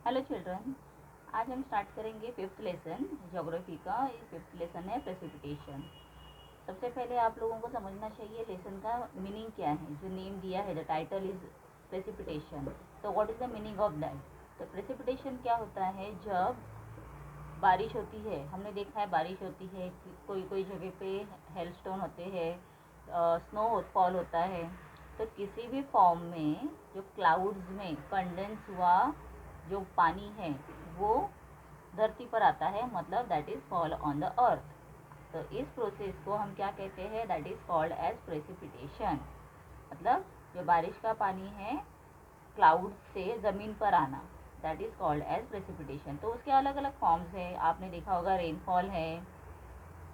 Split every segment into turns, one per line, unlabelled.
Hello children, आज हम start करेंगे फिफ्थ लेसन ज्योग्राफी का। ये फिफ्थ लेसन है प्रेसिपिटेशन। सबसे पहले आप लोगों को समझना चाहिए लेसन का मीनिंग क्या है। जो नेम दिया है, द टाइटल इज प्रेसिपिटेशन, तो what is the meaning of that. तो प्रेसिपिटेशन क्या होता है? जब बारिश होती है, हमने देखा है बारिश होती है, कोई कोई जगह पे हेलस्टोन होते हैं, स्नो फॉल होता है। तो किसी भी फॉर्म में जो क्लाउड्स में कंडेंस हुआ जो पानी है वो धरती पर आता है, मतलब that is fall on the earth. तो इस प्रोसेस को हम क्या कहते हैं? That is called as precipitation. मतलब जो बारिश का पानी है क्लाउड से ज़मीन पर आना, that is called as precipitation. तो उसके अलग अलग फॉर्म्स है, आपने देखा होगा रेनफॉल है,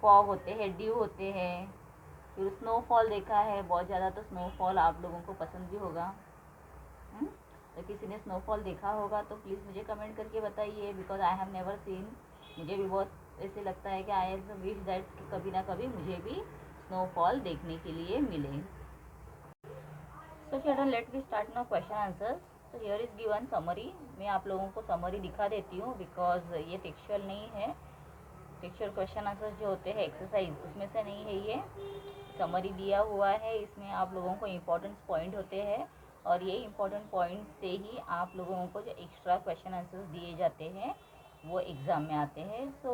फॉग होते हैं, ड्यू होते हैं, फिर स्नोफॉल देखा है बहुत ज़्यादा। तो स्नोफॉल आप लोगों को पसंद भी होगा। तो किसी ने स्नोफॉल देखा होगा तो प्लीज़ मुझे कमेंट करके बताइए, because I have never seen. मुझे भी बहुत ऐसे लगता है कि आई हैव विश दैट कभी ना कभी मुझे भी स्नोफॉल देखने के लिए मिले। So children, let we start now question answer. तो हियर इज गिवन समरी। मैं आप लोगों को समरी दिखा देती हूँ, बिकॉज ये टेक्सचुअल नहीं है। टेक्सचुअल क्वेश्चन आंसर जो होते हैं एक्सरसाइज, उसमें से नहीं है ये। समरी दिया हुआ है, इसमें आप लोगों को इम्पोर्टेंट पॉइंट होते हैं, और ये इम्पोर्टेंट पॉइंट से ही आप लोगों को जो एक्स्ट्रा क्वेश्चन आंसर्स दिए जाते हैं वो एग्ज़ाम में आते हैं। सो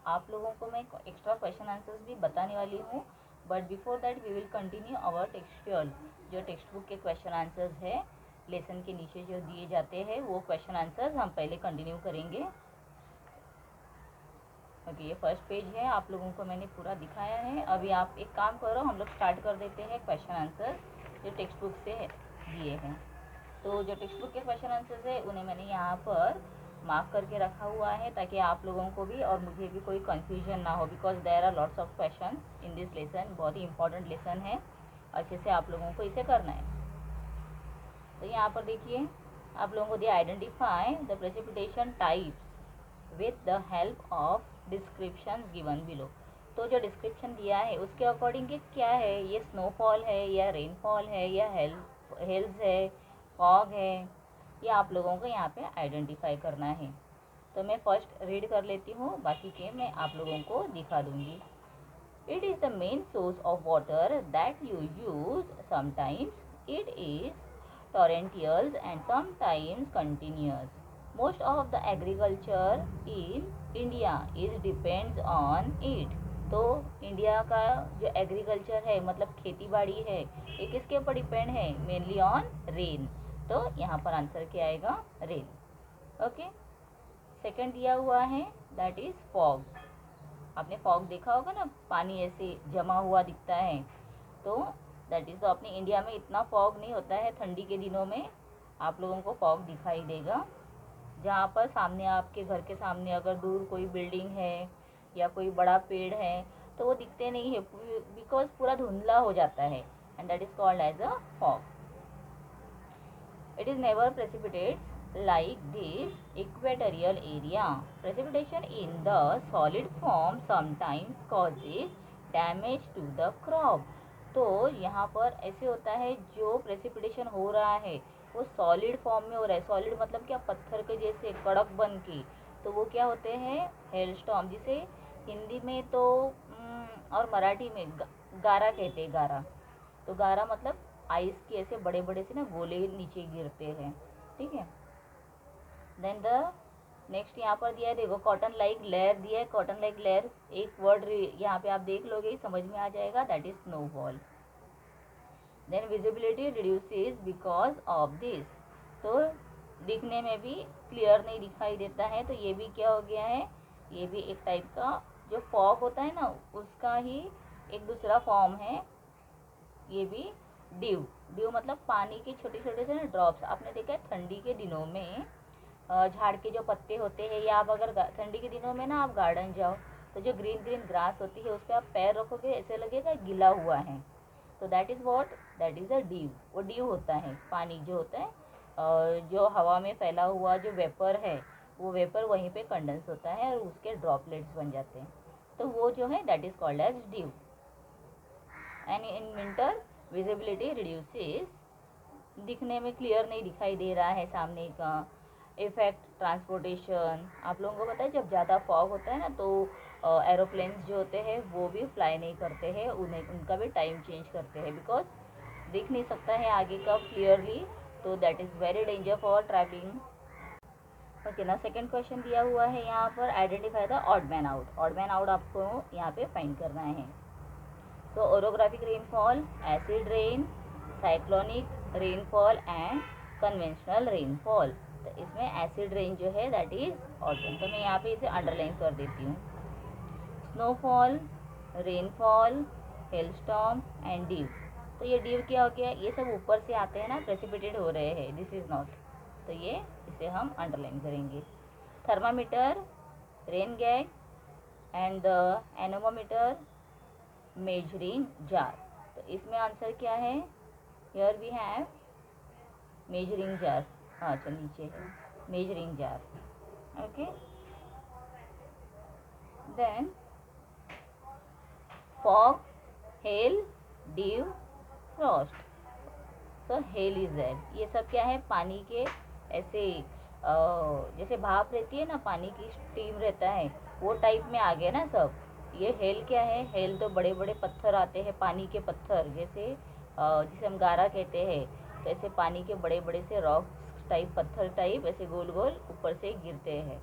आप लोगों को मैं एक्स्ट्रा क्वेश्चन आंसर्स भी बताने वाली हूँ, but before that we will continue our textual. जो टेक्स्ट बुक के क्वेश्चन आंसर्स है लेसन के नीचे जो दिए जाते हैं वो क्वेश्चन आंसर्स हम पहले कंटिन्यू करेंगे। ओके, ये फर्स्ट पेज है, आप लोगों को मैंने पूरा दिखाया है। अभी आप एक काम करो, हम लोग स्टार्ट कर देते हैं क्वेश्चन आंसर जो टेक्स्ट बुक से दिए हैं। तो जो टेक्स्ट बुक के क्वेश्चन आंसर्स है उन्हें मैंने यहाँ पर मार्क करके रखा हुआ है, ताकि आप लोगों को भी और मुझे भी कोई कन्फ्यूजन ना हो, because there are lots of question in this lesson. बहुत ही इंपॉर्टेंट लेसन है, अच्छे से आप लोगों को इसे करना है। तो यहाँ पर देखिए, आप लोगों को दिया identify the precipitation types with the help of description given below. तो जो डिस्क्रिप्शन दिया है उसके अकॉर्डिंग कि क्या है, ये स्नोफॉल है या रेनफॉल है या हिल्स है, फॉग है, ये आप लोगों को यहाँ पे आइडेंटिफाई करना है। तो मैं फर्स्ट रीड कर लेती हूँ, बाकी के मैं आप लोगों को दिखा दूँगी। It is the main source of water that you use sometimes it is torrential and sometimes continuous. Most of the agriculture in India is depends on it. तो इंडिया का जो एग्रीकल्चर है, मतलब खेती बाड़ी है, ये किसके ऊपर डिपेंड है? Mainly on rain. तो यहाँ पर आंसर क्या आएगा? रेन। ओके, सेकंड दिया हुआ है दैट इज फॉग। आपने फॉग देखा होगा ना, पानी ऐसे जमा हुआ दिखता है। तो दैट इज़, तो अपने इंडिया में इतना फॉग नहीं होता है। ठंडी के दिनों में आप लोगों को फॉग दिखाई देगा, जहाँ पर सामने आपके घर के सामने अगर दूर कोई बिल्डिंग है या कोई बड़ा पेड़ है तो वो दिखते नहीं है, बिकॉज पूरा धुंधला हो जाता है, and that is called as a fog. It is never precipitates like this equatorial area. Precipitation in the solid form sometimes causes damage to the crop. तो यहाँ पर ऐसे होता है, जो प्रेसिपिटेशन हो रहा है वो सॉलिड फॉर्म में हो रहा है। सॉलिड मतलब क्या? पत्थर के जैसे कड़क बन के। तो वो क्या होते हैं? हेलस्टॉर्म, जिसे हिंदी में तो और मराठी में गारा कहते हैं। गारा, तो गारा मतलब आइस के ऐसे बड़े बड़े से ना गोले नीचे गिरते हैं, ठीक है। देन द नेक्स्ट यहाँ पर दिया है, देखो कॉटन लाइक लेयर दिया है। कॉटन लाइक लेयर एक वर्ड यहाँ पे आप देख लोगे, समझ में आ जाएगा, that is snowfall. Then visibility reduces because of this. तो दिखने में भी क्लियर नहीं दिखाई देता है, तो ये भी क्या हो गया है? ये भी एक टाइप का जो फॉग होता है ना, उसका ही एक दूसरा फॉर्म है। ये भी ड्यू। ड्यू मतलब पानी के छोटे छोटे से ना ड्रॉप्स। आपने देखा है ठंडी के दिनों में झाड़ के जो पत्ते होते हैं, या आप अगर ठंडी के दिनों में ना आप गार्डन जाओ तो जो ग्रीन ग्रीन ग्रास होती है उस पर आप पैर रखोगे, ऐसे लगेगा गिला हुआ है। तो that is what? That is a due. वो ड्यू होता है पानी जो होता है, जो हवा में फैला हुआ जो वेपर है, वो वेपर वहीं पे कंडेंस होता है और उसके ड्रॉपलेट्स बन जाते हैं। तो वो जो है that is called as dew. And in winter visibility reduces, दिखने में क्लियर नहीं दिखाई दे रहा है सामने का। Effect transportation. आप लोगों को पता है जब ज़्यादा फॉग होता है ना तो एरोप्लेन्स जो होते हैं वो भी फ्लाई नहीं करते हैं, उन्हें उनका भी टाइम चेंज करते हैं बिकॉज दिख नहीं सकता है आगे का क्लियरली, तो that is very danger for travelling. Okay ना, सेकंड क्वेश्चन दिया हुआ है यहाँ पर, identify the odd man out. Odd man out आपको यहाँ पे फाइंड करना है। तो orographic rainfall, acid rain, cyclonic rainfall and conventional rainfall. तो इसमें एसिड रेन जो है दैट इज ऑड मैन, तो मैं यहाँ पे इसे अंडरलाइन कर देती हूँ। Snowfall, rainfall, hailstorm and due. तो ये ड्यू क्या हो गया, ये सब ऊपर से आते हैं ना, प्रेसिपिटेट हो रहे हैं, दिस इज नॉट, तो ये इसे हम अंडरलाइन करेंगे। Thermometer, rain gauge and the anemometer, measuring jar. तो इसमें आंसर क्या है, here we have measuring jar. अच्छा नीचे है measuring jar. Okay, then fog, hail, dew, frost. तो हेल इज देयर, ये सब क्या है, पानी के ऐसे जैसे भाप रहती है ना, पानी की स्टीम रहता है, वो टाइप में आ गया ना सब। ये हेल क्या है, हेल तो बड़े बड़े पत्थर आते हैं, पानी के पत्थर, जैसे जिसे हम गारा कहते हैं, तो ऐसे पानी के बड़े बड़े से रॉक टाइप, पत्थर टाइप ऐसे गोल गोल ऊपर से गिरते हैं,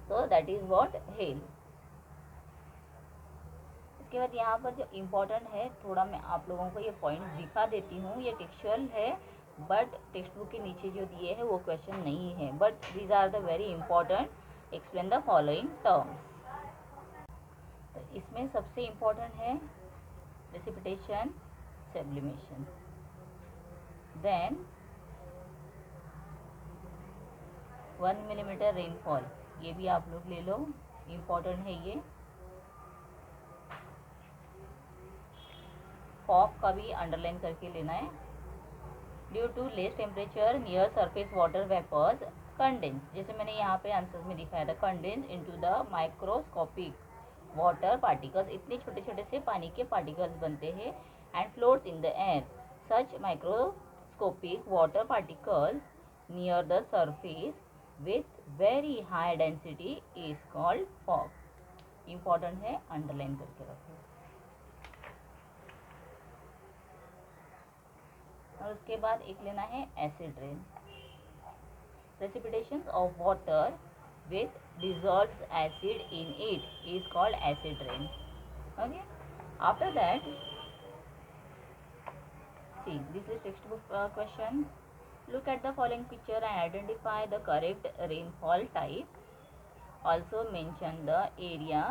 तो दैट इज व्हाट हेल। इसके बाद यहाँ पर जो इम्पोर्टेंट है, थोड़ा मैं आप लोगों को ये पॉइंट दिखा देती हूँ, ये टेक्सचुअल है बट टेक्स्ट बुक के नीचे जो दिए हैं वो क्वेश्चन नहीं है, but these are the very important, explain the following terms. तो इसमें सबसे इम्पोर्टेंट है precipitation, sublimation, then 1 millimetre rainfall, ये भी आप लोग ले लो, इम्पोर्टेंट है ये। फॉग का भी अंडरलाइन करके लेना है। Due to less temperature near surface water vapours condense, जैसे मैंने यहाँ पे आंसर में दिखाया था, condense into the microscopic water particles, इतने छोटे छोटे से पानी के पार्टिकल्स बनते हैं, and floats in the air. Such microscopic water particles near the surface with very high density is called fog. Important है, अंडरलाइन करके रखो। और उसके बाद एक लेना है acid rain. Precipitation of water with dissolved acid in it is called acid rain. Okay, after that, see, this is textbook question. Look at the following picture and identify the correct rainfall type. Also mention the area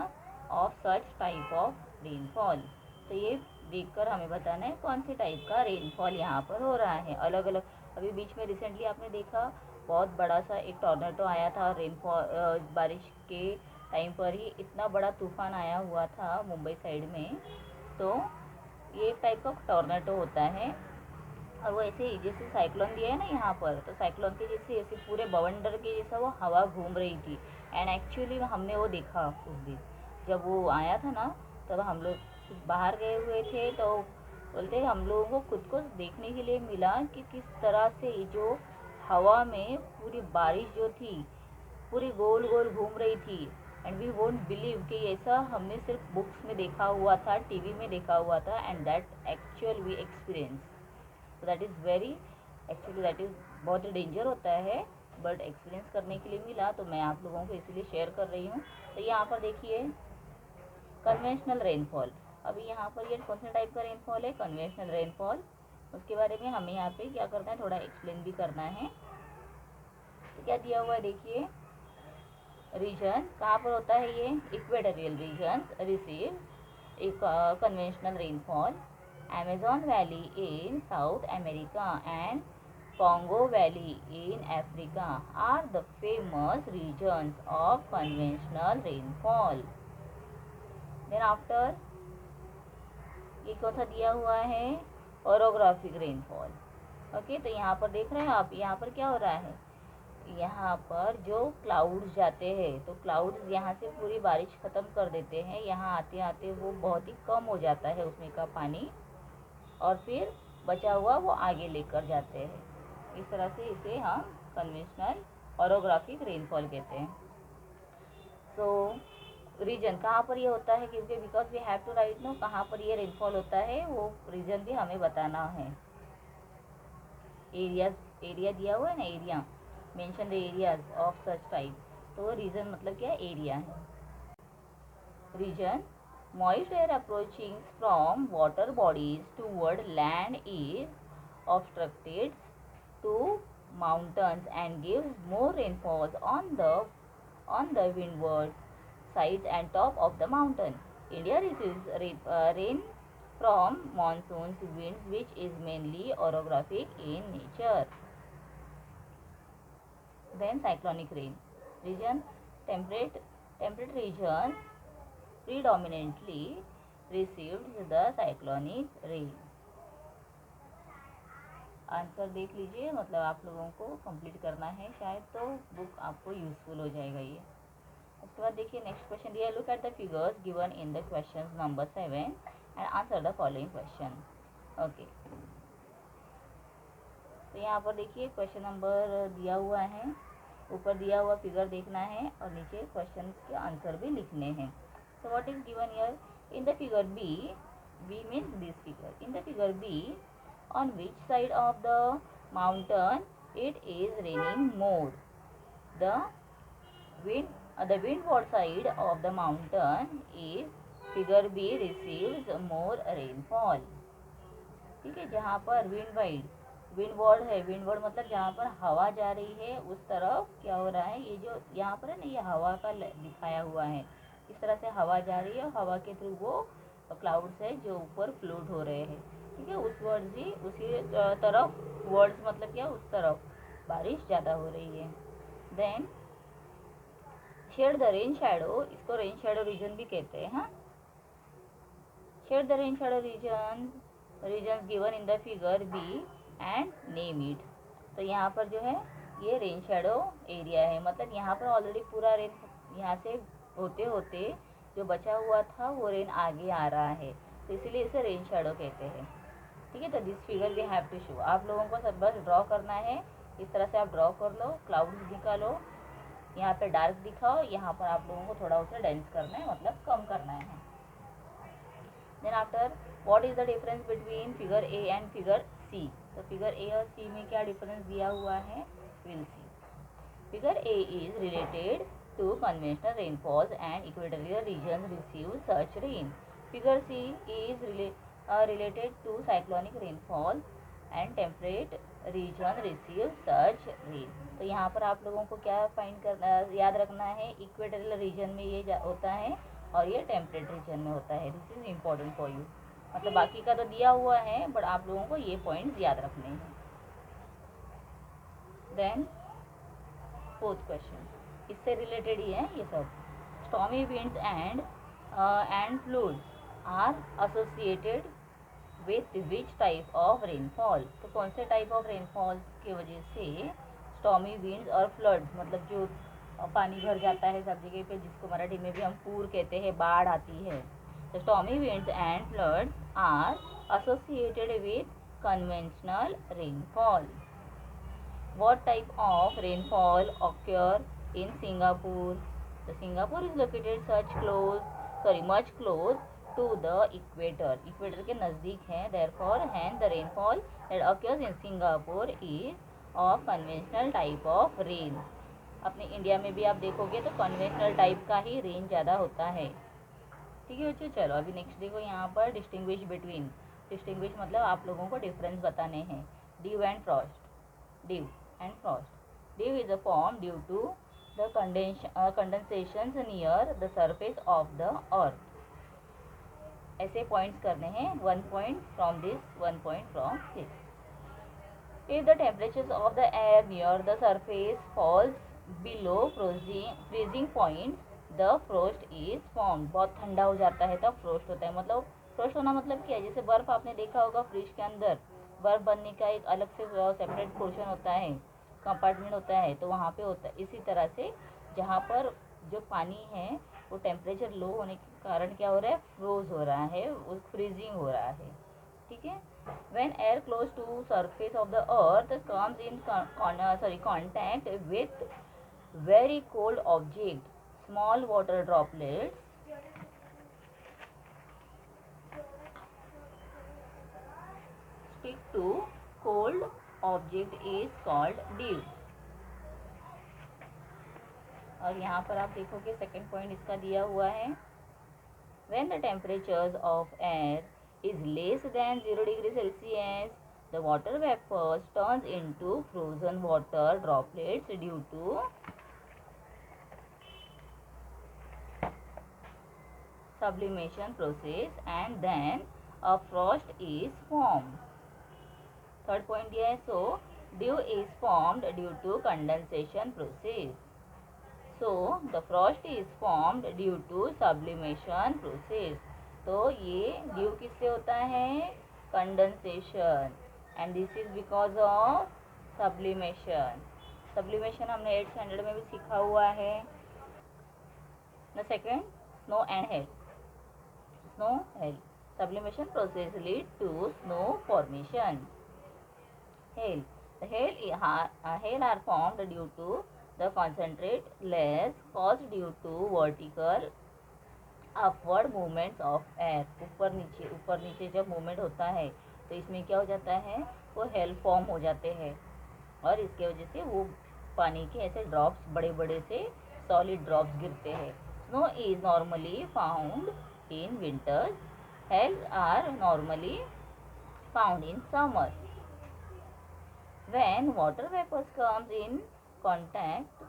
of such type of rainfall. तो ये देखकर हमें बताना है कौन से type का rainfall यहाँ पर हो रहा है, अलग अलग। अभी बीच में रिसेंटली आपने देखा बहुत बड़ा सा एक टॉर्नेडो आया था, रेनफॉल बारिश के टाइम पर ही इतना बड़ा तूफान आया हुआ था मुंबई साइड में, तो ये एक टाइप का टॉर्नेडो होता है। और वो ऐसे जैसे साइक्लोन दिया है ना यहाँ पर, तो साइक्लोन के जैसे ऐसे पूरे बवंडर के जैसा वो हवा घूम रही थी, एंड एक्चुअली हमने वो देखा उस दिन जब वो आया था ना, तब हम लोग बाहर गए हुए थे, तो बोलते हम लोगों को खुद को देखने के लिए मिला कि किस तरह से जो हवा में पूरी बारिश जो थी पूरी गोल गोल घूम रही थी, एंड वी वोंट बिलीव कि ऐसा हमने सिर्फ बुक्स में देखा हुआ था, टीवी में देखा हुआ था, and that actual we experience. तो that is very, actually that is बहुत ही डेंजर होता है, बट एक्सपीरियंस करने के लिए मिला, तो मैं आप लोगों को इसीलिए शेयर कर रही हूँ। तो यहाँ पर देखिए कन्वेंशनल रेनफॉल, अभी यहाँ पर ये कौन सा टाइप का रेनफॉल है, कन्वेंशनल रेनफॉल। उसके बारे में हमें यहाँ पे क्या करना है, थोड़ा एक्सप्लेन भी करना है। तो क्या दिया हुआ है देखिए, रीजन कहाँ पर होता है ये, इक्वेटोरियल रीजन रिसीव एक conventional rainfall, Amazon Valley in South America and Congo Valley in Africa are the famous regions of conventional rainfall. Then after ये कौन सा दिया हुआ है, ओरोग्राफिक रेनफॉल। ओके, तो यहाँ पर देख रहे हैं आप, यहाँ पर क्या हो रहा है, यहाँ पर जो क्लाउड्स जाते हैं, तो क्लाउड्स यहाँ से पूरी बारिश ख़त्म कर देते हैं, यहाँ आते आते वो बहुत ही कम हो जाता है उसमें का पानी, और फिर बचा हुआ वो आगे लेकर जाते हैं। इस तरह से इसे हम कन्वेंशनल ऑरोग्राफिक रेनफॉल कहते हैं। सो रीजन कहाँ पर ये होता है, क्योंकि because we have to write know कहाँ पर ये रेनफॉल होता है, वो रीजन भी हमें बताना है। एरिया दिया हुआ है ना, area mention the areas of such type, तो रीजन मतलब क्या, एरिया है। Region moist air approaching from water bodies toward land is obstructed to mountains and give more rainfalls on the windward sides and top of the mountain. India receives rain from monsoon winds, which is mainly orographic in nature. Then cyclonic rain. Region temperate regions predominantly received the cyclonic rain. Answer देख लीजिए, मतलब आप लोगों को complete करना है शायद, तो बुक आपको यूजफुल हो जाएगा ये। उसके बाद देखिए नेक्स्ट क्वेश्चन दिया, look at the figures given in the question number 7 and answer the following question. Okay, तो यहाँ पर देखिए क्वेश्चन नंबर दिया हुआ है, ऊपर दिया हुआ फिगर देखना है और नीचे क्वेश्चन के आंसर भी लिखने हैं। So what is given here? In the figure B means this figure. In the figure B, on which side of the mountain it is raining more? The windward side of the mountain is figure B receives more rainfall. ठीक है, जहाँ पर windward है, windward मतलब जहाँ पर हवा जा रही है उस तरफ क्या हो रहा है, ये जो यहाँ पर है ना, ये हवा का दिखाया हुआ है, इस तरह से हवा जा रही है और हवा के थ्रू वो क्लाउड्स है जो ऊपर फ्लोट हो रहे हैं। ठीक है, उस वर्ड्स ही उसी तरफ, वर्ड्स मतलब क्या, उस तरफ बारिश ज़्यादा हो रही है। Then shade the rain shadow, इसको रेन शैडो रीजन भी कहते हैं। हाँ, shade the rain shadow region given in the figure B and name it. तो यहाँ पर जो है ये रेन शैडो एरिया है, मतलब यहाँ पर ऑलरेडी पूरा रेन यहाँ से होते होते जो बचा हुआ था वो रेन आगे आ रहा है, तो इसीलिए इसे रेन शैडो कहते हैं। ठीक है, तो this figure we have to show, आप लोगों को सब बस ड्रॉ करना है, इस तरह से आप ड्रॉ कर लो, क्लाउड्स निकालो, यहाँ पे डार्क दिखाओ, यहाँ पर आप लोगों को थोड़ा उसे डेंस करना है, मतलब कम करना है। Then after what is the difference between figure A and figure C? तो फिगर ए और सी में क्या डिफरेंस दिया हुआ है, will see. Figure A is related to conventional rainfalls and equatorial regions receive such rain. Figure C is related to cyclonic rainfall and temperate region receive such rain. तो यहाँ पर आप लोगों को क्या फाइंड करना, याद रखना है, इक्वेटोरियल रीजन में ये होता है और ये टेम्परेट रीजन में होता है। This is important for you, मतलब बाकी का तो दिया हुआ है बट आप लोगों को ये पॉइंट्स याद रखने हैं। देन फोर्थ क्वेश्चन इससे रिलेटेड ही है ये सब। Stormy winds and floods are associated with which type of rainfall? तो कौन से टाइप ऑफ रेनफॉल की वजह से स्टॉर्मी विंड्स और फ्लड, मतलब जो पानी भर जाता है सब जगह पे, जिसको मराठी में भी हम पूर कहते हैं, बाढ़ आती है। तो stormy winds and floods are associated with conventional rainfall. What type of rainfall occur in Singapore? So Singapore is located much close to the equator. Equator के नज़दीक है, therefore hence the rainfall that occurs in Singapore is of conventional type of rain. अपने India में भी आप देखोगे तो conventional type का ही रेन ज़्यादा होता है। ठीक है बच्चों, चलो अभी नेक्स्ट देखो, यहाँ पर डिस्टिंग्विश मतलब आप लोगों को डिफरेंस बताने हैं। Due and Frost. Dew is a form due to the condensations near the surface of the earth. ऐसे पॉइंट्स करने हैं, 1 point from this, 1 point from this. If the temperatures of the air near the surface falls below freezing point, the frost is formed. बहुत ठंडा हो जाता है तब frost होता है। मतलब फ्रोस्ट होना मतलब क्या है, जैसे बर्फ़ आपने देखा होगा फ्रिज के अंदर, बर्फ़ बनने का एक अलग से सेपरेट पोर्शन होता है, कंपार्टमेंट होता है, तो वहाँ पे होता है। इसी तरह से जहाँ पर जो पानी है वो टेम्परेचर लो होने के कारण क्या हो रहा है, फ्रोज हो रहा है, वो फ्रीजिंग हो रहा है। ठीक है, When air close to surface of the earth comes in contact with very cold object, small water droplets stick to cold object is called dew. और यहाँ पर आप देखोगे सेकंड पॉइंट इसका दिया हुआ है, when the temperatures of air is less than 0 degree Celsius, the water vapors turns into frozen water droplets due to sublimation process, and then a frost is formed. Third point दिया है, सो dew is formed due to condensation process. So the frost is formed due to sublimation process. तो ये due किससे होता है, condensation, and this is because of sublimation. Sublimation हमने 8th standard में भी सीखा हुआ है. The second, snow and hell. Snow hello, sublimation process lead to snow formation. Hail. The hail are formed due to the concentrate less caused due to vertical upward movements of air. ऊपर नीचे जब movement होता है तो इसमें क्या हो जाता है, वो हेल फॉर्म हो जाते हैं, और इसके वजह से वो पानी के ऐसे ड्रॉप्स बड़े बड़े से सॉलिड ड्रॉप्स गिरते हैं. Snow is normally found in winters. Hail are normally found in summer. When water vapors comes in contact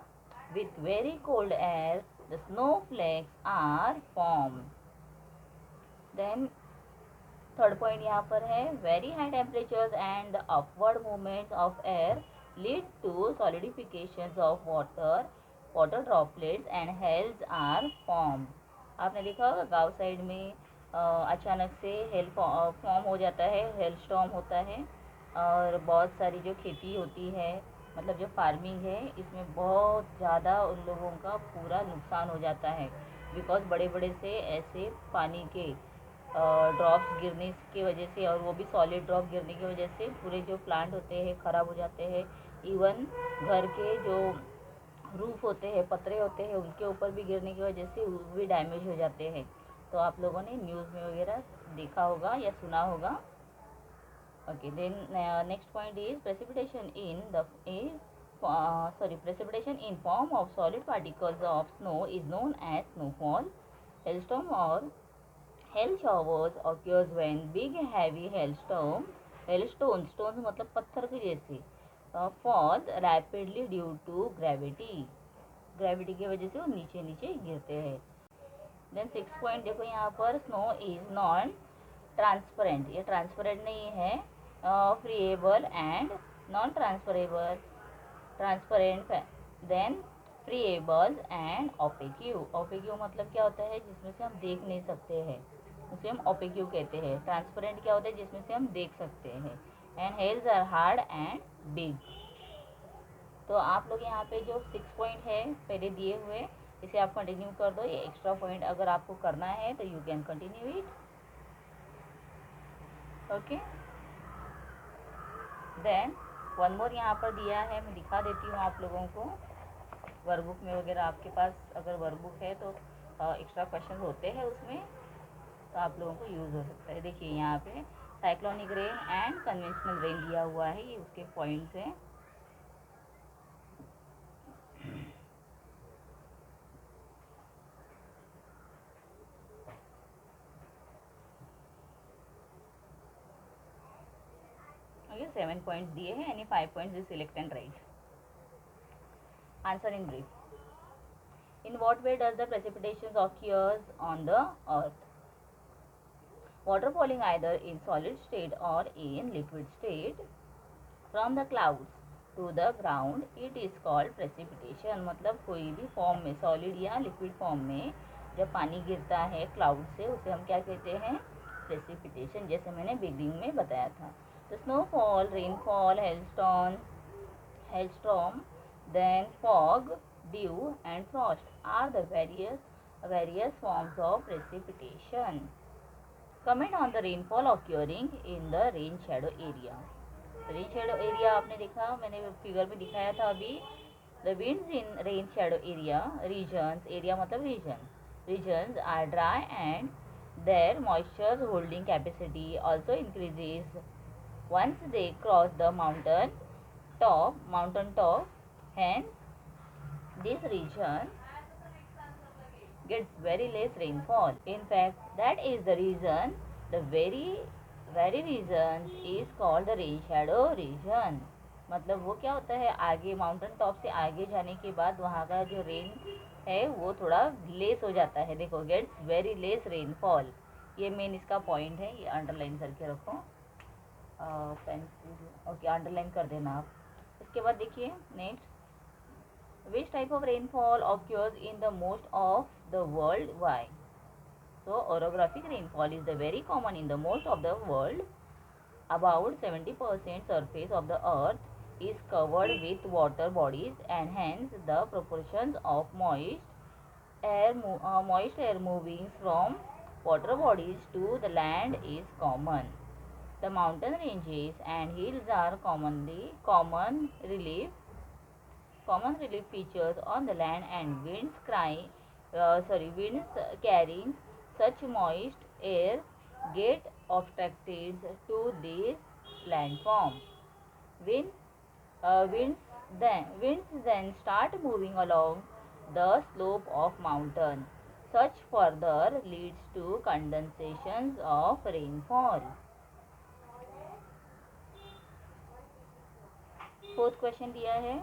with very cold air, the snowflakes are formed. Then third point यहाँ पर है, very high temperatures and the upward movements of air lead to solidifications of water droplets and hails are formed. आपने देखा होगा गाँव side में अचानक से हेल फॉर्म हो जाता है, हेल स्टॉर्म होता है, और बहुत सारी जो खेती होती है, मतलब जो फार्मिंग है, इसमें बहुत ज़्यादा उन लोगों का पूरा नुकसान हो जाता है, बिकॉज बड़े बड़े से ऐसे पानी के ड्रॉप्स गिरने की वजह से, और वो भी सॉलिड ड्रॉप गिरने की वजह से पूरे जो प्लांट होते हैं ख़राब हो जाते हैं. इवन घर के जो रूफ होते हैं, पतरे होते हैं, उनके ऊपर भी गिरने की वजह से वो भी डैमेज हो जाते हैं. तो आप लोगों ने न्यूज़ में वगैरह देखा होगा या सुना होगा. Okay, then next point is precipitation precipitation in form of solid particles of snow is known as snowfall. Hailstorm or hail showers occurs when big heavy hailstones मतलब पत्थर के जैसे fall rapidly due to gravity की वजह से वो नीचे नीचे गिरते हैं. Then 6 point देखो यहाँ पर, snow is non ट्रांसपेरेंट, ये ट्रांसपेरेंट नहीं है, friable and non transparent. Then friable and opaque. Opaque मतलब क्या होता है, जिसमें से हम देख नहीं सकते हैं, उसे हम ओपेक्यू कहते हैं. ट्रांसपेरेंट क्या होता है, जिसमें से हम देख सकते हैं. And hails are hard and big. तो आप लोग यहाँ पे जो 6 पॉइंट है पहले दिए हुए, इसे आप कंटिन्यू कर दो. ये एक्स्ट्रा पॉइंट अगर आपको करना है तो you can continue it. Okay, then one more यहाँ पर दिया है, मैं दिखा देती हूँ आप लोगों को. वर्कबुक में वगैरह आपके पास अगर वर्कबुक है तो एक्स्ट्रा क्वेश्चन होते हैं उसमें, तो आप लोगों को यूज़ हो सकता है. देखिए यहाँ पे cyclonic rain and conventional rain दिया हुआ है, ये उसके पॉइंट्स हैं. ये 7 पॉइंट्स दिए हैं, यानी 5 points you select and right. Answer in brief. In what way does the precipitation occurs on the earth? Water falling either in solid state or in liquid state from the clouds to the ground, it is called precipitation. मतलब कोई भी form में, solid या liquid form में जब पानी गिरता है क्लाउड से, उसे हम क्या कहते हैं, प्रेसिपिटेशन, जैसे मैंने बिगिनिंग में बताया था. तो snowfall, rainfall, hailstorm, then fog, dew and frost are the various forms of precipitation. Comment on the rainfall occurring in the rain shadow area. Rain shadow area आपने देखा, मैंने फिगर में दिखाया था अभी। The winds in rain shadow area regions, area मतलब region, regions are dry and their moisture holding capacity also increases once they cross the mountain top. Hence this region gets very less rainfall. In fact, that is the reason the very region is called the rain shadow region. मतलब वो क्या होता है, आगे mountain top से आगे जाने के बाद वहाँ का जो रेन है वो थोड़ा लेस हो जाता है। देखो, गेट्स वेरी लेस रेनफॉल, ये मेन इसका पॉइंट है, ये अंडरलाइन करके रखो, पेंसिल ओके अंडरलाइन कर देना आप। इसके बाद देखिए next, which type of rainfall occurs in the most of the world, why? So orographic rainfall is the very common in the most of the world. About 70% surface of the earth is covered with water bodies, and hence the proportions of moist air moving from water bodies to the land is common. The mountain ranges and hills are common relief features on the land, and winds carrying such moist air get obstructed to this landform. Wind, winds then start moving along the slope of mountain. Such further leads to condensations of rainfall. Fourth question दिया है,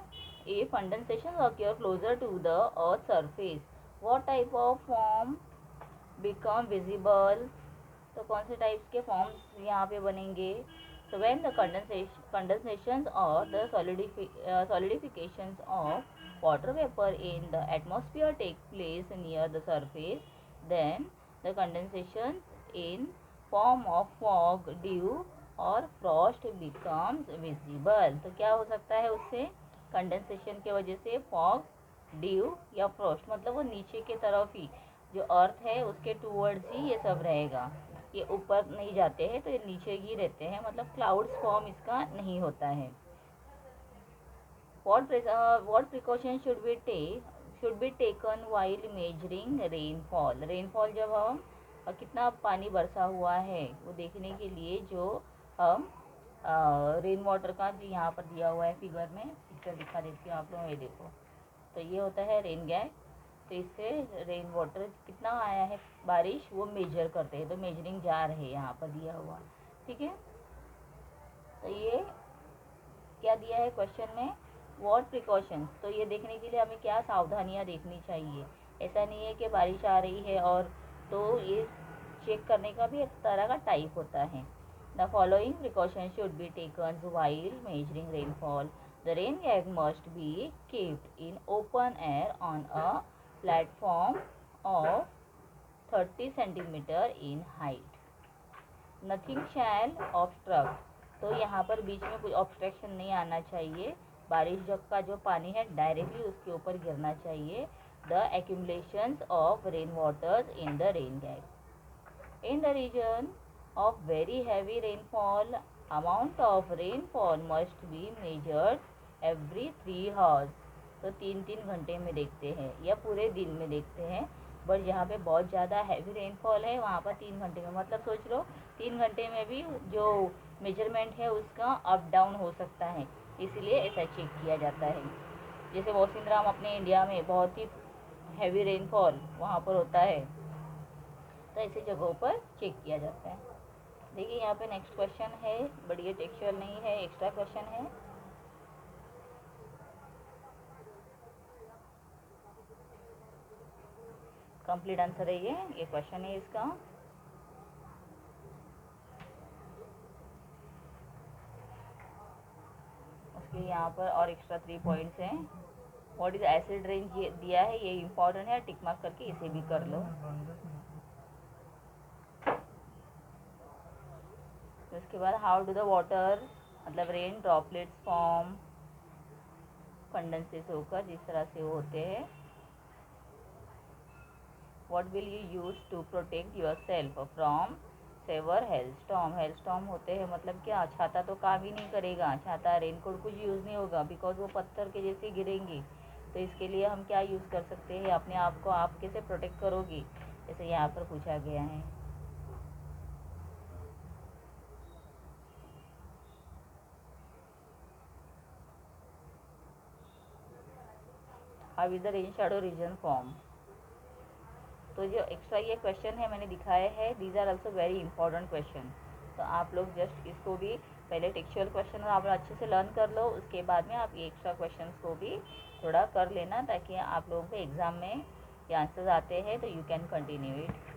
if condensations occur closer to the earth's surface, what type of form become visible? तो कौन से types के forms यहाँ पे बनेंगे? So when the condensations or the solidifications of water vapor in the atmosphere take place near the surface, then the condensations in form of fog, dew और Frost becomes visible. तो क्या हो सकता है उससे, कंडेंसेशन के वजह से फॉग, ड्यू या फ्रॉस्ट, मतलब वो नीचे के तरफ ही, जो अर्थ है उसके टूवर्ड्स ही ये सब रहेगा, ये ऊपर नहीं जाते हैं, तो ये नीचे ही रहते हैं, मतलब क्लाउड्स फॉर्म इसका नहीं होता है। what precaution should be taken while measuring rainfall? Rainfall जब हम कितना पानी बरसा हुआ है वो देखने के लिए जो हम रेन वाटर का जो यहाँ पर दिया हुआ है फिगर में, पिक्चर दिखा देती हूँ आप लोगों, ये देखो, तो ये होता है रेन गैस। तो इससे रेन वाटर कितना आया है बारिश वो मेजर करते हैं, तो मेजरिंग जार है यहाँ पर दिया हुआ, ठीक है। तो ये क्या दिया है क्वेश्चन में, व्हाट प्रिकॉशंस, तो ये देखने के लिए हमें क्या सावधानियाँ देखनी चाहिए। ऐसा नहीं है कि बारिश आ रही है और तो ये चेक करने का भी एक तरह का टाइप होता है। The following precautions should be taken while measuring rainfall. The rain gauge must be kept in open air on a platform of 30 centimeter in height. Nothing shall obstruct. तो यहाँ पर बीच में कोई ऑब्स्ट्रक्शन नहीं आना चाहिए, बारिश जब का जो पानी है डायरेक्टली उसके ऊपर गिरना चाहिए। The accumulations of rain waters in the rain gauge. In the region of very heavy rainfall, amount of rainfall must be measured every 3 hours. तो 3-3 घंटे में देखते हैं या पूरे दिन में देखते हैं, बट जहाँ पे बहुत ज़्यादा हैवी रेनफॉल है वहाँ पर 3 घंटे में, मतलब सोच लो 3 घंटे में भी जो मेजरमेंट है उसका अप डाउन हो सकता है, इसलिए ऐसा चेक किया जाता है। जैसे मौसिनराम अपने इंडिया में बहुत ही हैवी रेनफॉल वहाँ पर होता है, तो ऐसी जगहों पर चेक किया जाता है। देखिए यहाँ पे नेक्स्ट क्वेश्चन है, बट ये टेक्सचुअल नहीं है, एक्स्ट्रा क्वेश्चन है। कंप्लीट आंसर है ये क्वेश्चन है इसका। उसके यहाँ पर और एक्स्ट्रा 3 पॉइंट्स हैं। व्हाट इज एसिड रेन दिया है, ये इम्पोर्टेंट है, टिक मार्क करके इसे भी कर लो। उसके बाद हाउ डू द वाटर, मतलब रेन ड्रॉपलेट्स फॉर्म, कंडेंसेस होकर जिस तरह से वो होते हैं। What will you use to protect yourself from severe hailstorm. Hailstorm होते हैं मतलब क्या, छाता तो काम ही नहीं करेगा, छाता रेनकोट कुछ यूज़ नहीं होगा, बिकॉज वो पत्थर के जैसे गिरेंगे। तो इसके लिए हम क्या यूज़ कर सकते हैं, अपने आप को आप कैसे प्रोटेक्ट करोगे, जैसे यहाँ पर पूछा गया है। How is the rain shadow region form. तो जो एक्स्ट्रा ये क्वेश्चन है मैंने दिखाए हैं, these are also very important question. तो आप लोग जस्ट इसको भी पहले टेक्सचुअल क्वेश्चन आप अच्छे से लर्न कर लो, उसके बाद में आप ये एक्स्ट्रा क्वेश्चन को भी थोड़ा कर लेना, ताकि आप लोगों के एग्ज़ाम में ये आंसर्स आते हैं तो you can continue it.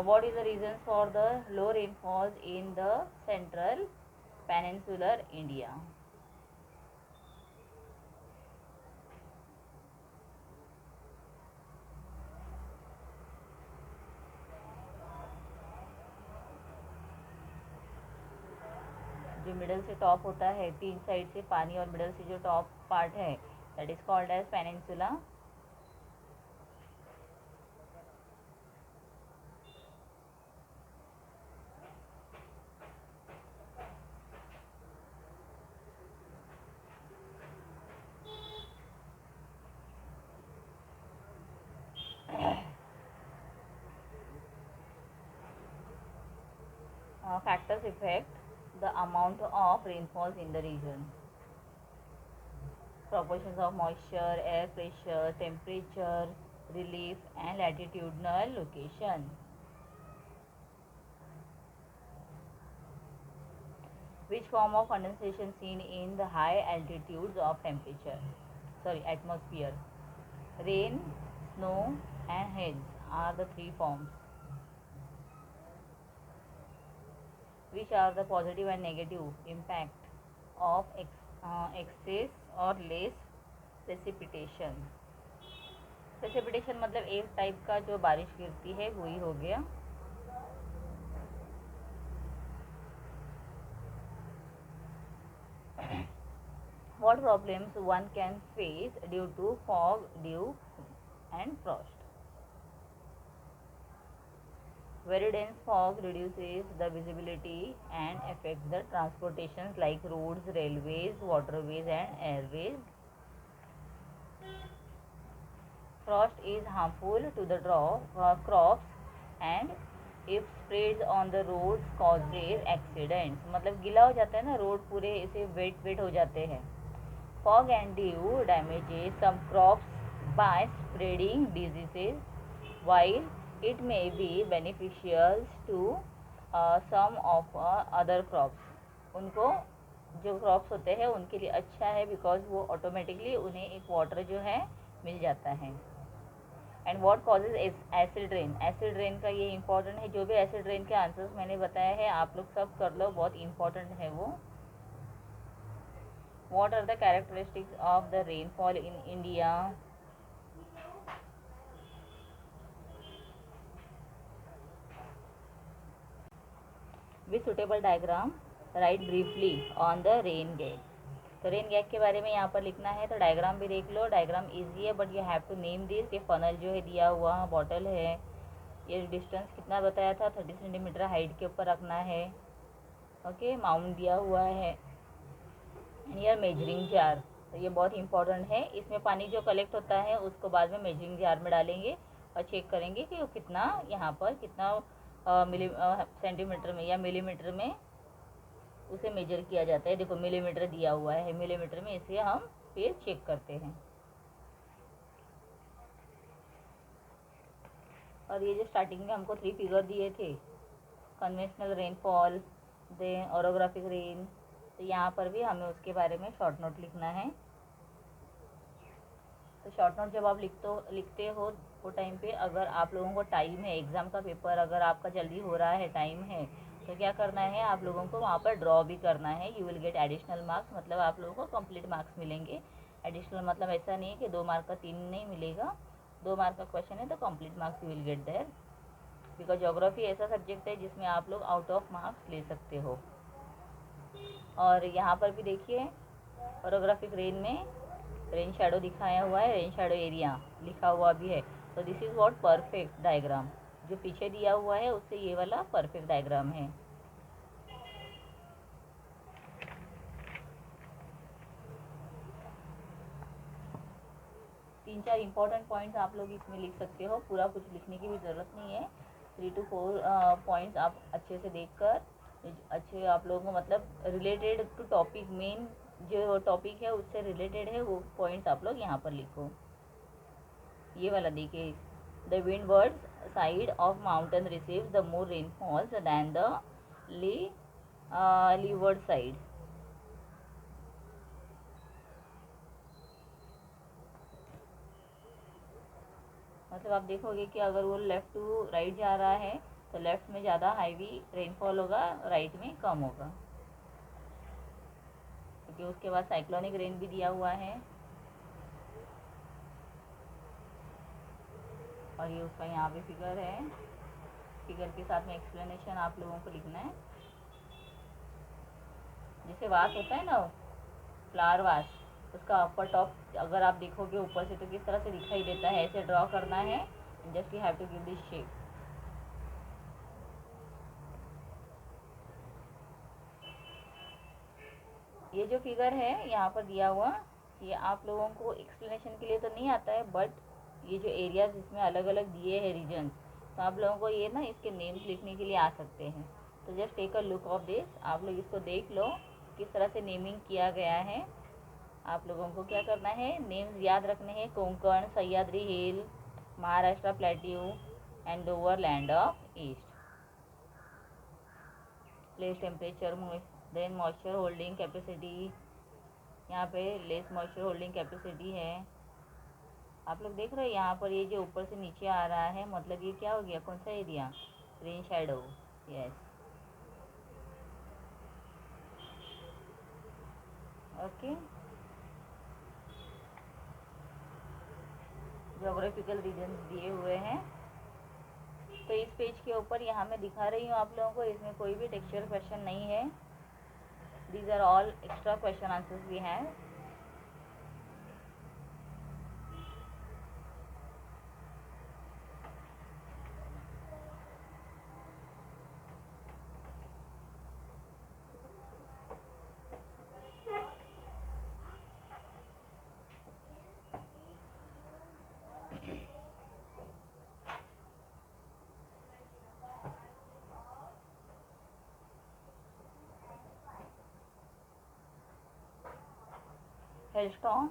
What is the reasons for the low rainfalls in the central peninsular India? जो मिडल से टॉप होता है, तीन साइड से पानी और मिडल से जो टॉप पार्ट है, that is called as peninsula. Factors affect the amount of rainfalls in the region. Proportions of moisture, air pressure, temperature, relief and latitudinal location. Which form of condensation seen in the high altitudes of atmosphere? Rain, snow and haze are the three forms. Which are the positive and negative impact of excess or less precipitation? Precipitation मतलब एक type का जो बारिश गिरती है वही हो गया। What problems one can face due to fog, dew and frost? Very dense fog reduces the visibility and affects the transportations like roads, railways, waterways and airways. Frost is harmful to the crops and if spreads on the roads causes accidents. मतलब गीला हो जाता है ना road, पूरे ऐसे wait हो जाते हैं। Fog and dew damages some crops by spreading diseases, while it may be beneficial to some of other crops. उनको जो क्रॉप्स होते हैं उनके लिए अच्छा है, बिकॉज वो ऑटोमेटिकली उन्हें एक वाटर जो है मिल जाता है। And what causes acid rain. Acid rain का ये इंपॉर्टेंट है, जो भी एसिड रेन के आंसर्स मैंने बताया है आप लोग सब कर लो, बहुत इंपॉर्टेंट है वो। What are the characteristics of the rainfall in India? With suitable diagram, write briefly on the rain gauge. तो रेन गैग के बारे में यहाँ पर लिखना है, तो डायग्राम भी देख लो। डायग्राम इजी है but you have to name this. ये फनल जो है दिया हुआ बॉटल है, ये डिस्टेंस कितना बताया था, 30 सेंटीमीटर हाइट के ऊपर रखना है। ओके, माउंट दिया हुआ है। एंड यार मेजरिंग जार, तो ये बहुत इंपॉर्टेंट है। इसमें पानी जो कलेक्ट होता है उसको बाद में मेजरिंग जार में डालेंगे और चेक करेंगे कि वो कितना यहाँ पर कितना सेंटीमीटर में या मिलीमीटर में उसे मेजर किया जाता है। देखो मिलीमीटर दिया हुआ है, मिलीमीटर में इसे हम फिर चेक करते हैं। और ये जो स्टार्टिंग में हमको 3 फिगर दिए थे, conventional rainfall, then orographic rain, तो यहाँ पर भी हमें उसके बारे में शॉर्ट नोट लिखना है। तो शॉर्ट नोट जब आप लिखते हो वो टाइम पे अगर आप लोगों को टाइम है, एग्ज़ाम का पेपर अगर आपका जल्दी हो रहा है, टाइम है, तो क्या करना है, आप लोगों को वहाँ पर ड्रॉ भी करना है। You will get additional marks, मतलब आप लोगों को कंप्लीट मार्क्स मिलेंगे। एडिशनल मतलब ऐसा नहीं है कि 2 मार्क का 3 नहीं मिलेगा, 2 मार्क का क्वेश्चन है तो complete marks you will get there, because geography ऐसा सब्जेक्ट है जिसमें आप लोग आउट ऑफ मार्क्स ले सकते हो। और यहाँ पर भी देखिए ऑरोग्राफिक रेन में रेन शैडो दिखाया हुआ है, रेन शैडो एरिया लिखा हुआ भी है। तो this is what perfect diagram, जो पीछे दिया हुआ है उससे ये वाला परफेक्ट डायग्राम है। तीन चार इंपॉर्टेंट पॉइंट्स आप लोग इसमें लिख सकते हो, पूरा कुछ लिखने की भी ज़रूरत नहीं है। 3 to 4 पॉइंट्स आप अच्छे से देखकर अच्छे आप लोगों को मतलब रिलेटेड टू टॉपिक, मेन जो टॉपिक है उससे रिलेटेड है वो पॉइंट्स आप लोग यहाँ पर लिखो। ये वाला देखिए, the windward side of mountain receives the more rainfalls than the leeward side. मतलब आप देखोगे कि अगर वो लेफ़्ट टू राइट जा रहा है तो लेफ़्ट में ज़्यादा हैवी रेनफॉल होगा, राइट में कम होगा, क्योंकि उसके बाद साइक्लोनिक रेन भी दिया हुआ है। और ये उसका यहाँ पे फिगर है, फिगर के साथ में एक्सप्लेनेशन आप लोगों को लिखना है। जैसे वास होता है ना, फ्लावर वास, उसका अपर टॉप अगर आप देखोगे ऊपर से तो किस तरह से दिखाई देता है, ऐसे ड्रॉ करना है। Just you have to give this shape. ये जो फिगर है यहाँ पर दिया हुआ, ये आप लोगों को एक्सप्लेनेशन के लिए तो नहीं आता है, बट ये जो एरियाज इसमें अलग अलग दिए हैं रीजन, तो आप लोगों को ये ना इसके नेम्स लिखने के लिए आ सकते हैं। तो just take a look of this, आप लोग इसको देख लो किस तरह से नेमिंग किया गया है। आप लोगों को क्या करना है, नेम्स याद रखने हैं, Konkan, Sahyadri hill, Maharashtra plateau and lower land of east. Place temperature, then moisture holding capacity, यहाँ पे लेस मॉइस्चर होल्डिंग कैपेसिटी है। आप लोग देख रहे हो यहाँ पर ये जो ऊपर से नीचे आ रहा है, मतलब ये क्या हो गया, कौन सा area, rain shadow, yes, okay. Geographical regions दिए हुए हैं। तो इस पेज के ऊपर यहाँ मैं दिखा रही हूँ आप लोगों को, इसमें कोई भी टेक्सचुअल क्वेश्चन नहीं है। These are all extra question answers we have. Hailstorm,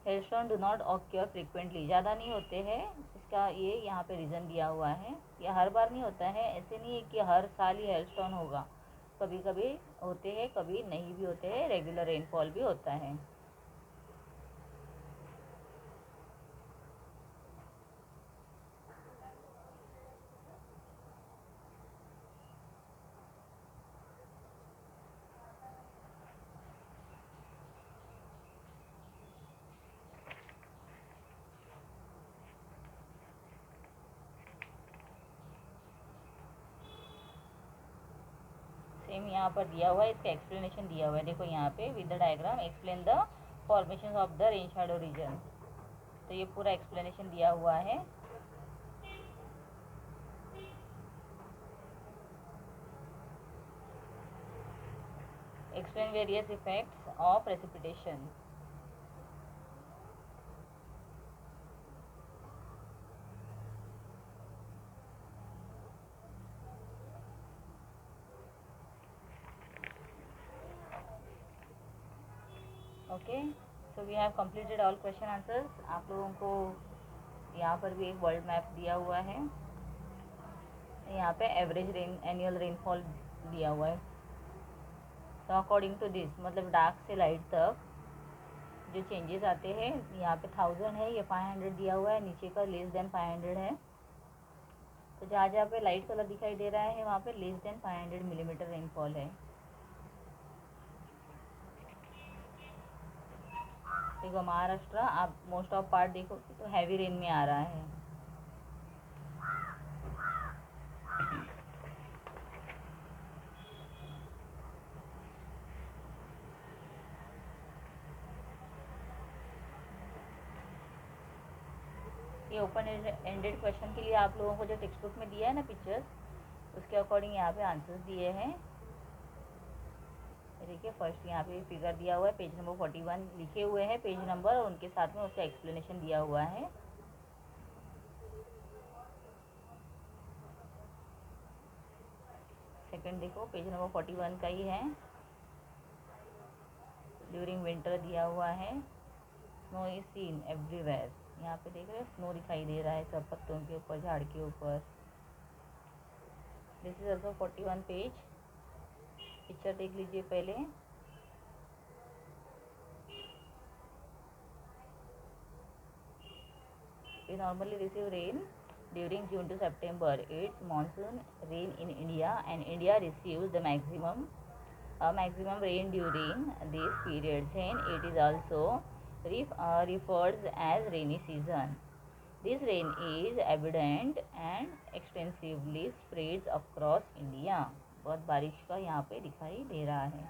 hailstorm do not occur frequently, ज़्यादा नहीं होते हैं। इसका ये यहाँ पे रीज़न दिया हुआ है, ये हर बार नहीं होता है, ऐसे नहीं है कि हर साल ही हेलस्टॉर्म होगा, कभी कभी होते हैं, कभी नहीं भी होते हैं, रेगुलर रेनफॉल भी होता है। सेम यहाँ पर दिया हुआ है, इसका एक्सप्लेनेशन दिया हुआ है, देखो यहाँ पे with the diagram explain the formation of the rain shadow region. तो ये पूरा एक्सप्लेनेशन दिया हुआ है। Explain various effects of precipitation. Okay, so we have completed all question answers. आप लोगों को यहाँ पर भी एक वर्ल्ड मैप दिया हुआ है, यहाँ पे एवरेज रेन एनुअल रेनफॉल दिया हुआ है। तो अकॉर्डिंग टू दिस, मतलब डार्क से लाइट तक जो चेंजेस आते हैं, यहाँ पे 1000 है, ये 500 दिया हुआ है, नीचे का लेस देन 500 है। तो जहाँ जहाँ पे लाइट कलर दिखाई दे रहा है वहाँ पे लेस देन 500 मिलीमीटर रेनफॉल है। देखो महाराष्ट्र आप मोस्ट ऑफ पार्ट देखो तो हैवी रेन में आ रहा है। ये ओपन एंडेड क्वेश्चन के लिए आप लोगों को जो टेक्स्ट बुक में दिया है ना पिक्चर्स, उसके अकॉर्डिंग यहाँ पे आंसर्स दिए हैं। देखिए फर्स्ट यहाँ पे फिगर दिया हुआ है, पेज नंबर 41 लिखे हुए हैं पेज नंबर, और उनके साथ में उसका एक्सप्लेनेशन दिया हुआ है। सेकंड देखो पेज नंबर 41 का ही है, ड्यूरिंग विंटर दिया हुआ है। स्नो इज सीन एवरीवेयर, यहाँ पे देख रहे हो स्नो दिखाई दे रहा है सब पत्तों के ऊपर, झाड़ के ऊपर। This is also 41 page. Picture देख लीजिए पहले। We normally receive rain during June to September. It's monsoon rain in India, and India receives the maximum rain during these periods, and it is also referred as rainy season. This rain is abundant and extensively spreads across India. बहुत बारिश का यहाँ पे दिखाई दे रहा है।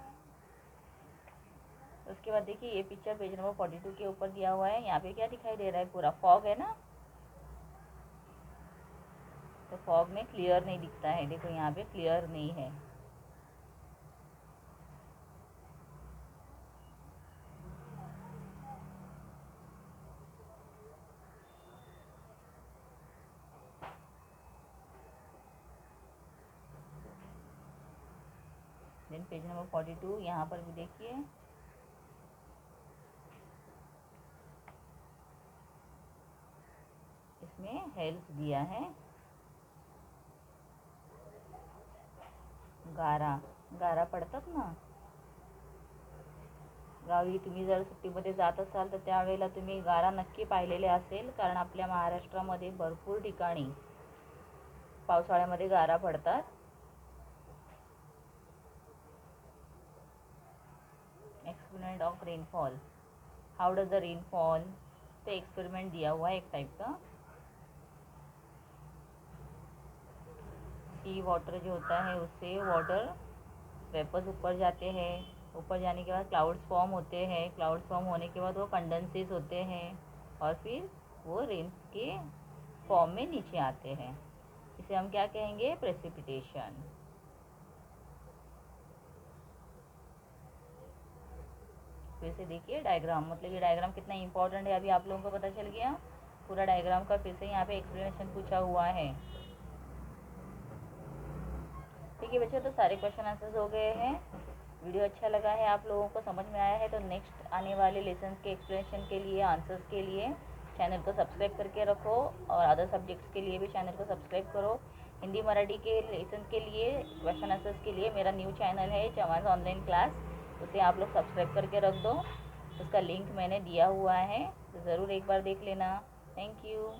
उसके बाद देखिए ये पिक्चर पेज नंबर 42 के ऊपर दिया हुआ है। यहाँ पे क्या दिखाई दे रहा है, पूरा फॉग है ना, तो फॉग में क्लियर नहीं दिखता है। देखो यहाँ पे क्लियर नहीं है। देन पेज नंबर 42 यहाँ पर भी देखिए, इसमें हेल्थ दिया है। गारा पडतात ना गावी, तुम्ही जर सुट्टीमध्ये जात असाल तर त्यावेळेला तुम्ही गारा नक्की पाहिलेले असेल, कारण आपल्या महाराष्ट्रामध्ये भरपूर ठिकाणी पावसाळ्यामध्ये गारा पडतात। Experiment of rainfall, how does the rainfall, तो एक्सपेरिमेंट दिया हुआ है एक टाइप का। सी वाटर जो होता है उससे वाटर वेपर्स ऊपर जाते हैं, ऊपर जाने के बाद क्लाउड्स फॉर्म होते हैं, क्लाउड्स फॉर्म होने के बाद वो कंडेंसेस होते हैं और फिर वो रेन के फॉर्म में नीचे आते हैं। इसे हम क्या कहेंगे, प्रेसिपिटेशन। फिर से देखिए डायग्राम, मतलब ये डायग्राम कितना इंपॉर्टेंट है अभी आप लोगों को पता चल गया। पूरा डायग्राम का फिर से यहाँ पे एक्सप्लेनेशन पूछा हुआ है। ठीक है बच्चों, तो सारे क्वेश्चन आंसर्स हो गए हैं। वीडियो अच्छा लगा है, आप लोगों को समझ में आया है, तो नेक्स्ट आने वाले लेसन के एक्सप्लेनेशन के लिए, आंसर्स के लिए चैनल को सब्सक्राइब करके रखो, और अदर सब्जेक्ट्स के लिए भी चैनल को सब्सक्राइब करो। हिंदी मराठी के लेसन के लिए, क्वेश्चन आंसर्स के लिए मेरा न्यू चैनल है चवांस ऑनलाइन क्लास, उसे आप लोग सब्सक्राइब करके रख दो। उसका लिंक मैंने दिया हुआ है, तो ज़रूर एक बार देख लेना। Thank you.